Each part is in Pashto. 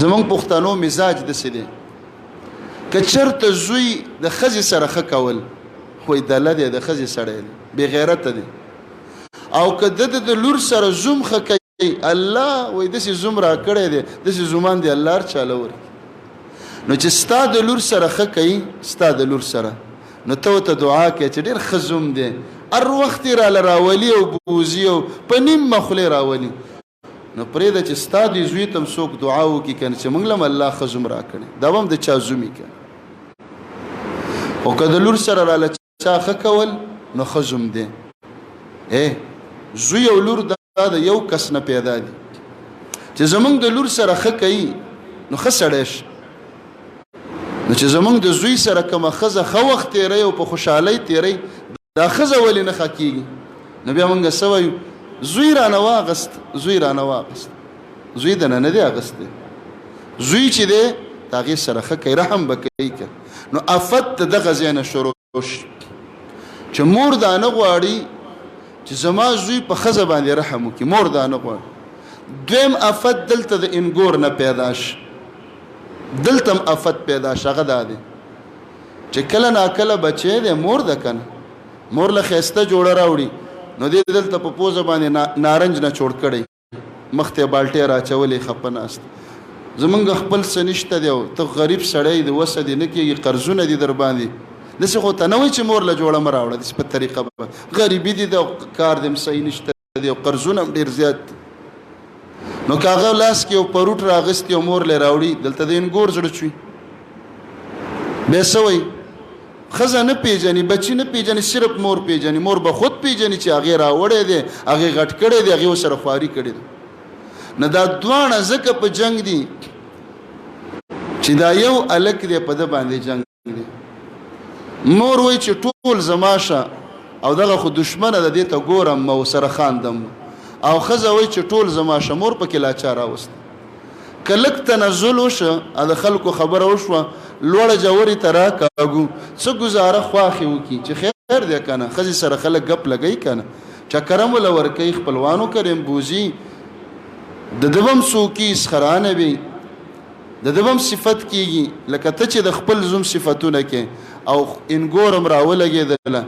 زمونږ پښتنو مزاج داسې دی که چېرته زوی د ښځې سره ښه کول خو دله دی د ښځې سړی دی بې غیرته دی او که د لور سره زوم ښه کوي الله وایي داسې زوم را کړی دی داسې زومان دی الله هر چاله ورکړي نو چې ستا د لور سره ښه کوي ستا د لور سره نو ته ورته دعا کوې چې ډېر ښه زوم دی هر وخت یې راله راولي او بوزي او په نیم مخلې راولي نو پرېږده چې ستا د زوی ته هم څوک دعا وکړي که نه چې موږ له هم الله ښه زوم راکړی دا به هم د چا زومي که خو که د لور سره راله چا ښه کول نو ښه زوم دی زوی او لور دا د یو کس نه پیدا دي چې زمونږ د لور سره ښه کوي نو ښه سړی شي نو چې زمونږ د زوی سره کومه ښځه ښه وخت تېروي او په خوشحالۍ تېروي دا ښځه ولې نه ښه کېږي نو بیا موږ څه وایو زوی رانه واغست زوی رانه واغست زوی دنه نه دی اغستی زوی چې دی د هغې سره ښه کوي رحم به کوي که نو افت د دغه ځای نه شروع شي چې مور دا نه غواړي چې زما زوی په ښځه باندې رحم وکړي مور دا نه غواړي دویم افت دلته د انګور نه پیدا شي دلته هم افت پیدا شي هغه دا دی چې کله ناکله بچی دی مور ده که نه مور له ښایسته جوړه راوړي نو دې دلته په پوزه باندې نارنج نه چوړ کړی مخ ته یې بالټۍ راچولې خپه ناست زمونږ خپل څه نشته دی او ته غریب سړی د وسه دې نه کېږي قرضونه دي در باندې داسې خو ته نه وایي چې مور له جوړه مه راوړه داسې په طریقه به غریبي دي او کار دې هم صحیح نشته دی او قرضونه هم ډېر زیات دي نو که هغه لاس کې یو پروټ راغستې او مور له راوړي دلته د انګور زړه چوي بیا څه وایي ښځه نه پیژني بچي نه پیژني صرف مور پیژني مور به خود پیژني چې هغې راوړی دی هغې غټ کړی دی هغې ورسره خواري کړې ده نه دا دواړه ځکه په جنګ دي چې دا یو هلک دی په ده باندې جنګ دی مور وایي چې ټول زما شه او دغه خو دشمنه ده دې ته ګورم او سره خاندم او ښځه وایي چې ټول زما شه مور پکې لا چا راوسته که لږ تنزل وشه د خلکو خبره وشوه لوړه جوړې ته راکاږو څه ګزاره خواښې وکړي چې خیر دی که نه ښځې سره خلک ګپ لګوي که نه چکرم وله ورکوي خپلوانو کریم بوزي د ده به هم څوکي اسخرانه وي د ده به هم صفت کېږي لکه ته چې د خپل زوم صفتونه کې او انګور هم راولګېدله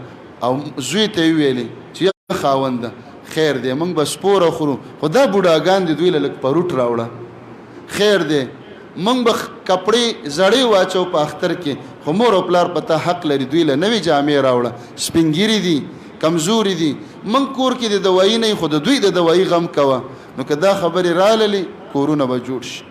او زوی ته یې ویلې چې یا خاونده خیر دی موږ به سپوره خورو خو دا بوډاګان دي دوی له لږ پروټ راوړه خیر دی موږ به کپړې زړې واچو په اختر کې خو مور او پلار په تا حق لري دوی له نوې جامې راوړه سپینګیري دي کمزوري دي موږ کور کې د دوایي نه خو د دوی د دوایي غم کوه نو که دا خبرې راللې کورونه به جوړ شي